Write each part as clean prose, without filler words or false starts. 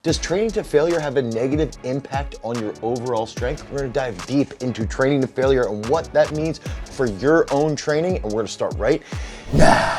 Does training to failure have a negative impact on your overall strength? We're gonna dive deep into training to failure and what that means for your own training, and we're gonna start right now.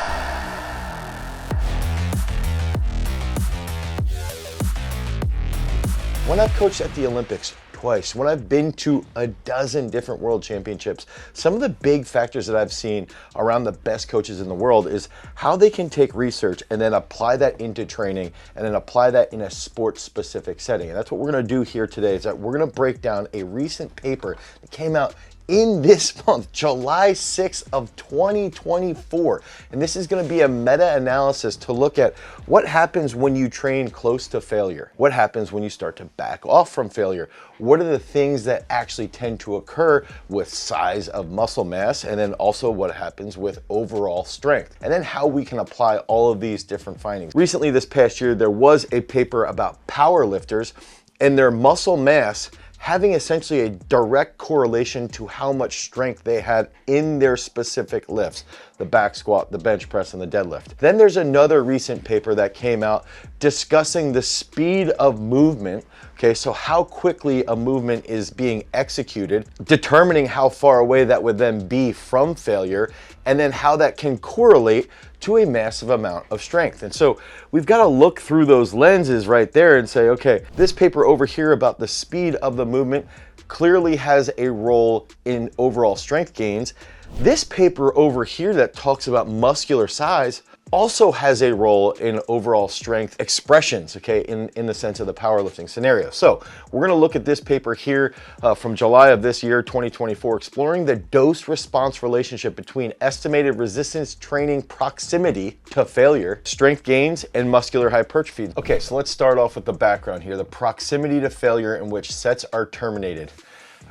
When I've coached at the Olympics twice, when I've been to a dozen different world championships, some of the big factors that I've seen around the best coaches in the world is how they can take research and then apply that into training and then apply that in a sports specific setting. And that's what we're gonna do here today, is that we're gonna break down a recent paper that came out in this month, July 6th of 2024. And this is gonna be a meta-analysis to look at what happens when you train close to failure. What happens when you start to back off from failure? What are the things that actually tend to occur with size of muscle mass? And then also what happens with overall strength? And then how we can apply all of these different findings. Recently, this past year, there was a paper about power lifters and their muscle mass having essentially a direct correlation to how much strength they had in their specific lifts, the back squat, the bench press, and the deadlift. Then there's another recent paper that came out discussing the speed of movement. Okay, so how quickly a movement is being executed, determining how far away that would then be from failure, and then how that can correlate to a massive amount of strength. And so we've got to look through those lenses right there and say, okay, this paper over here about the speed of the movement clearly has a role in overall strength gains. This paper over here that talks about muscular size also has a role in overall strength expressions, okay, in the sense of the powerlifting scenario. So we're gonna look at this paper here from July of this year, 2024, exploring the dose-response relationship between estimated resistance training proximity to failure, strength gains, and muscular hypertrophy. Okay, so let's start off with the background here, the proximity to failure in which sets are terminated.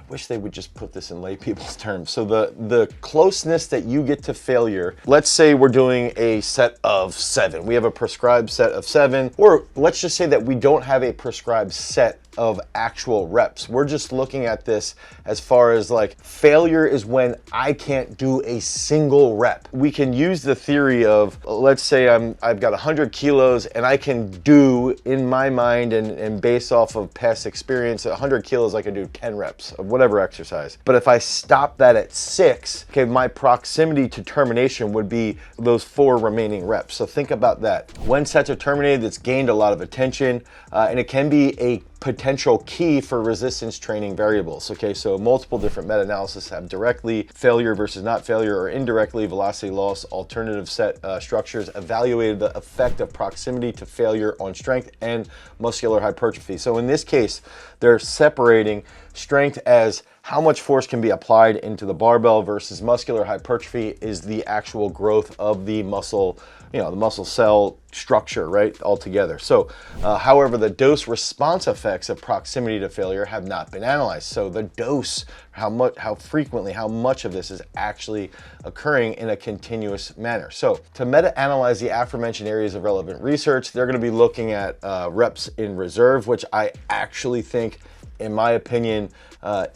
Wish they would just put this in lay people's terms. So the closeness that you get to failure, let's say we're doing a set of 7. We have a prescribed set of 7, or let's just say that we don't have a prescribed set of actual reps. We're just looking at this as far as like failure is when I can't do a single rep. We can use the theory of, let's say I've got 100 kilos and I can do in my mind and based off of past experience, 100 kilos, I can do 10 reps of whatever exercise. But if I stop that at 6, okay, my proximity to termination would be those 4 remaining reps. So think about that. When sets are terminated, it's gained a lot of attention and it can be a potential key for resistance training variables. Okay, so multiple different meta-analysis have directly failure versus not failure, or indirectly velocity loss, alternative set structures evaluated the effect of proximity to failure on strength and muscular hypertrophy. So in this case, they're separating strength as how much force can be applied into the barbell versus muscular hypertrophy is the actual growth of the muscle, the muscle cell structure, right, altogether. So, however, the dose response effects of proximity to failure have not been analyzed. So the dose, how frequently, how much of this is actually occurring in a continuous manner. So to meta-analyze the aforementioned areas of relevant research, they're going to be looking at reps in reserve, which I actually think, in my opinion,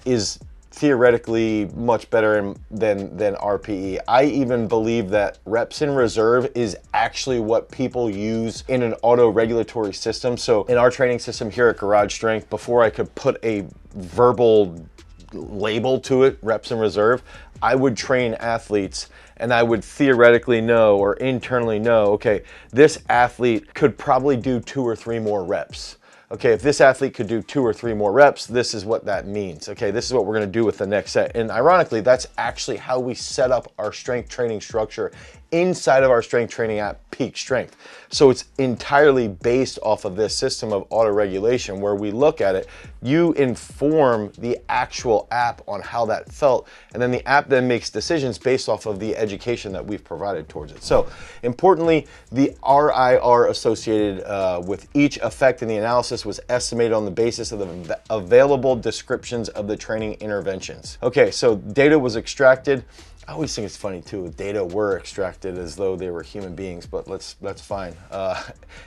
is theoretically much better than RPE. I even believe that reps in reserve is actually what people use in an auto-regulatory system. So in our training system here at Garage Strength, before I could put a verbal label to it, reps in reserve, I would train athletes and I would theoretically know or internally know, okay, this athlete could probably do 2 or 3 more reps. Okay, if this athlete could do 2 or 3 more reps, this is what that means. Okay, this is what we're gonna do with the next set. And ironically, that's actually how we set up our strength training structure inside of our strength training app, Peak Strength. So it's entirely based off of this system of auto-regulation where we look at it, you inform the actual app on how that felt, and then the app then makes decisions based off of the education that we've provided towards it. So importantly, the RIR associated with each effect in the analysis was estimated on the basis of the available descriptions of the training interventions. Okay, so data was extracted. I always think it's funny too, data were extracted as though they were human beings, but that's fine.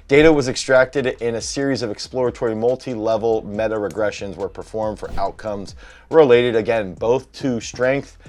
Data was extracted in a series of exploratory multi-level meta-regressions were performed for outcomes related, again, both to strength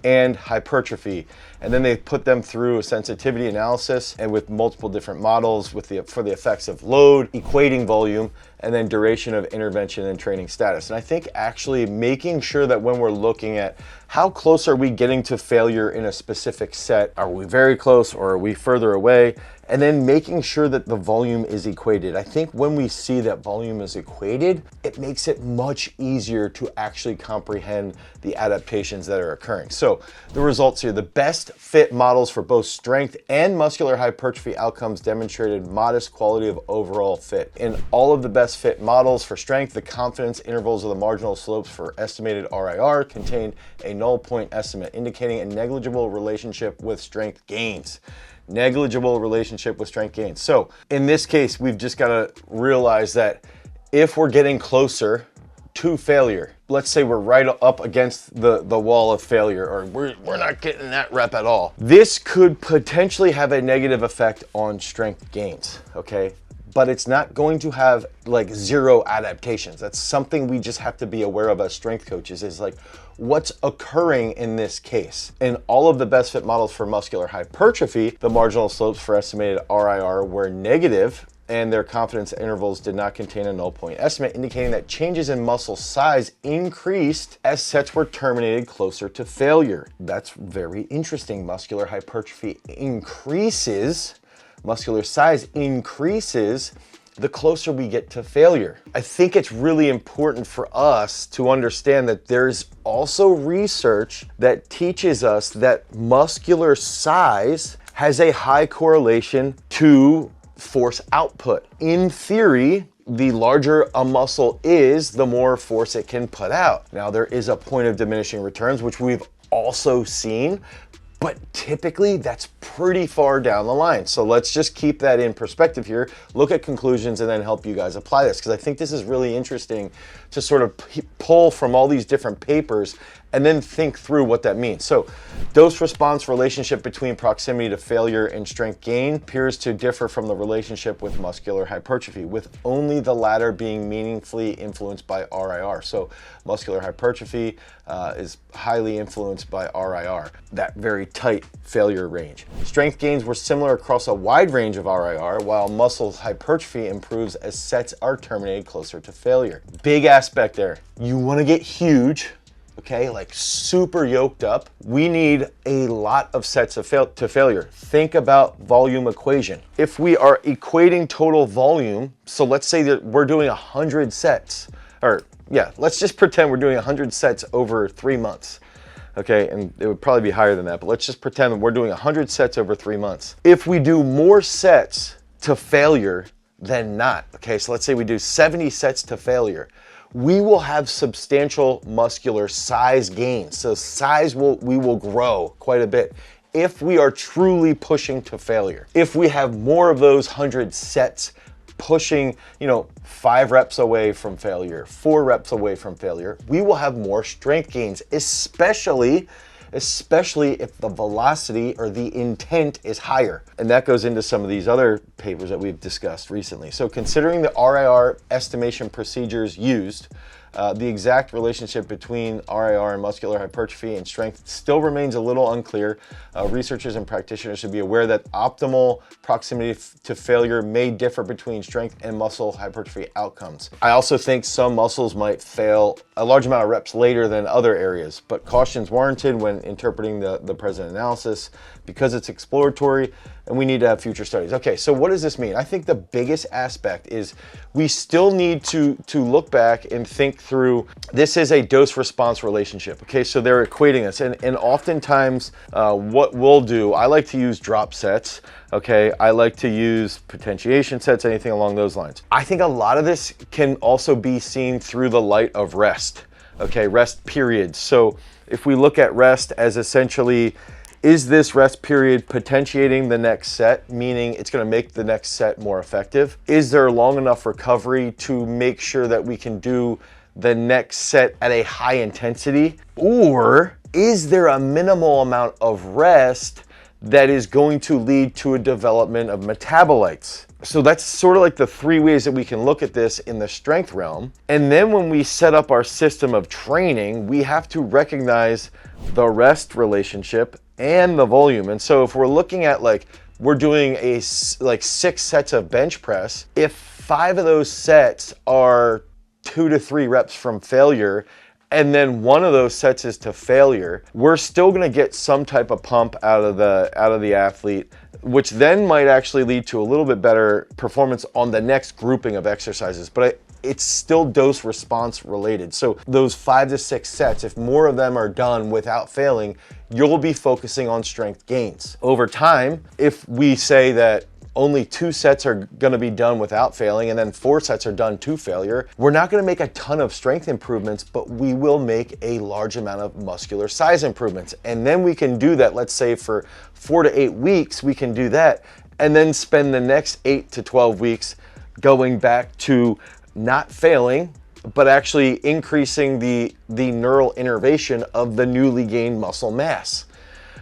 and hypertrophy. And then they put them through a sensitivity analysis and with multiple different models for the effects of load, equating volume, and then duration of intervention and training status. And I think actually making sure that when we're looking at how close are we getting to failure in a specific set, are we very close or are we further away? And then making sure that the volume is equated. I think when we see that volume is equated, it makes it much easier to actually comprehend the adaptations that are occurring. So the results here, the best fit models for both strength and muscular hypertrophy outcomes demonstrated modest quality of overall fit. In all of the best fit models for strength, the confidence intervals of the marginal slopes for estimated RIR contained a null point estimate, indicating a negligible relationship with strength gains. Negligible relationship with strength gains. So in this case, we've just got to realize that if we're getting closer to failure, let's say we're right up against the wall of failure, or we're not getting that rep at all, this could potentially have a negative effect on strength gains, okay? But it's not going to have like zero adaptations. That's something we just have to be aware of as strength coaches, is like what's occurring in this case. In all of the best fit models for muscular hypertrophy, the marginal slopes for estimated RIR were negative, and their confidence intervals did not contain a null point estimate, indicating that changes in muscle size increased as sets were terminated closer to failure. That's very interesting. Muscular hypertrophy increases, muscular size increases the closer we get to failure. I think it's really important for us to understand that there's also research that teaches us that muscular size has a high correlation to force output. In theory, the larger a muscle is, the more force it can put out. Now, there is a point of diminishing returns, which we've also seen, but typically that's pretty far down the line. So let's just keep that in perspective here, look at conclusions, and then help you guys apply this, because I think this is really interesting to sort of pull from all these different papers and then think through what that means. So dose-response relationship between proximity to failure and strength gain appears to differ from the relationship with muscular hypertrophy, with only the latter being meaningfully influenced by RIR. So muscular hypertrophy is highly influenced by RIR, that very tight failure range. Strength gains were similar across a wide range of RIR, while muscle hypertrophy improves as sets are terminated closer to failure. Big aspect there. You want to get huge, okay, like super yoked up. We need a lot of sets of to failure. Think about volume equation. If we are equating total volume, so let's say that we're doing 100 sets, or yeah, let's just pretend we're doing 100 sets over 3 months. Okay, and it would probably be higher than that, but let's just pretend that we're doing 100 sets over 3 months. If we do more sets to failure than not, okay, so let's say we do 70 sets to failure, we will have substantial muscular size gains. So we will grow quite a bit if we are truly pushing to failure. If we have more of those 100 sets pushing, 5 reps away from failure, 4 reps away from failure, we will have more strength gains, especially if the velocity or the intent is higher. And that goes into some of these other papers that we've discussed recently. So considering the RIR estimation procedures used, the exact relationship between RIR and muscular hypertrophy and strength still remains a little unclear. Researchers and practitioners should be aware that optimal proximity to failure may differ between strength and muscle hypertrophy outcomes. I also think some muscles might fail a large amount of reps later than other areas, but caution is warranted when interpreting the present analysis because it's exploratory and we need to have future studies. Okay, so what does this mean? I think the biggest aspect is we still need to look back and think through, this is a dose-response relationship. Okay, so they're equating this, and oftentimes what we'll do, I like to use drop sets. Okay, I like to use potentiation sets, anything along those lines. I think a lot of this can also be seen through the light of rest. Okay, rest periods. So if we look at rest as essentially, is this rest period potentiating the next set, meaning it's going to make the next set more effective? Is there long enough recovery to make sure that we can do the next set at a high intensity? Or is there a minimal amount of rest that is going to lead to a development of metabolites? So that's sort of like the 3 ways that we can look at this in the strength realm. And then when we set up our system of training, we have to recognize the rest relationship and the volume. And so if we're looking at we're doing 6 sets of bench press, if 5 of those sets are 2 to 3 reps from failure, and then 1 of those sets is to failure, we're still going to get some type of pump out of the athlete, which then might actually lead to a little bit better performance on the next grouping of exercises. But it's still dose response related. So those 5 to 6 sets, if more of them are done without failing, you'll be focusing on strength gains. Over time, if we say that only 2 sets are going to be done without failing and then 4 sets are done to failure, we're not going to make a ton of strength improvements, but we will make a large amount of muscular size improvements. And then we can do that, let's say for 4 to 8 weeks, we can do that and then spend the next 8 to 12 weeks going back to not failing, but actually increasing the neural innervation of the newly gained muscle mass.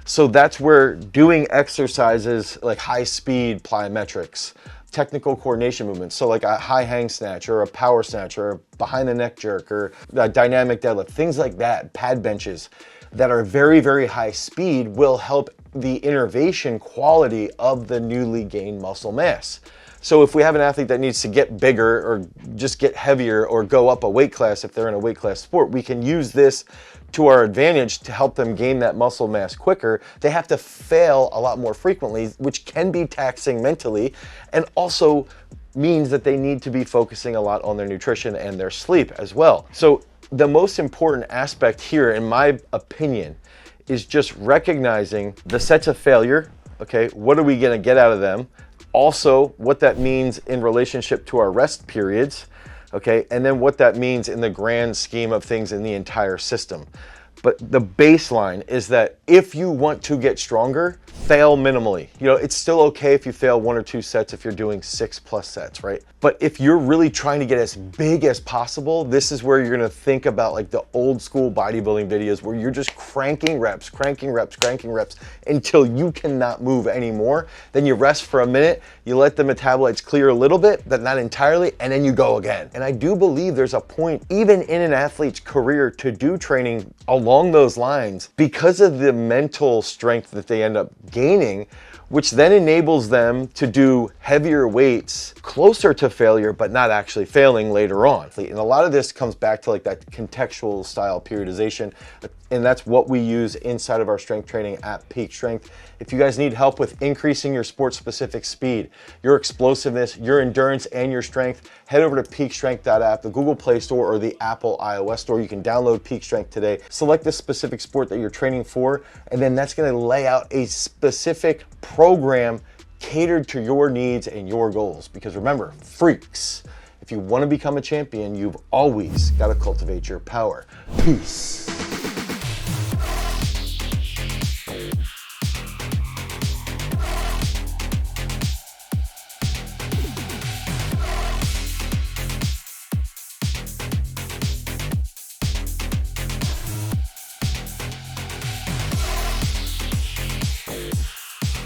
So that's where doing exercises like high speed plyometrics, technical coordination movements, so like a high hang snatch or a power snatch or a behind the neck jerk or a dynamic deadlift, things like that, pad benches that are very, very high speed will help the innervation quality of the newly gained muscle mass. So if we have an athlete that needs to get bigger or just get heavier or go up a weight class, if they're in a weight class sport, we can use this to our advantage to help them gain that muscle mass quicker. They have to fail a lot more frequently, which can be taxing mentally, and also means that they need to be focusing a lot on their nutrition and their sleep as well. So the most important aspect here, in my opinion, is just recognizing the sets of failure. Okay, what are we gonna get out of them? Also, what that means in relationship to our rest periods, okay? And then what that means in the grand scheme of things in the entire system. But the baseline is that if you want to get stronger, fail minimally. You know, it's still okay if you fail 1 or 2 sets if you're doing 6+ sets, right? But if you're really trying to get as big as possible, this is where you're gonna think about like the old school bodybuilding videos where you're just cranking reps until you cannot move anymore. Then you rest for a minute, you let the metabolites clear a little bit, but not entirely, and then you go again. And I do believe there's a point, even in an athlete's career, to do training along those lines because of the mental strength that they end up gaining, which then enables them to do heavier weights closer to failure, but not actually failing later on. And a lot of this comes back to like that contextual style periodization, and that's what we use inside of our strength training at Peak Strength. If you guys need help with increasing your sport-specific speed, your explosiveness, your endurance, and your strength, head over to peakstrength.app, the Google Play Store or the Apple iOS Store. You can download Peak Strength today. Select the specific sport that you're training for, and then that's gonna lay out a specific program catered to your needs and your goals. Because remember, freaks, if you wanna become a champion, you've always gotta cultivate your power. Peace.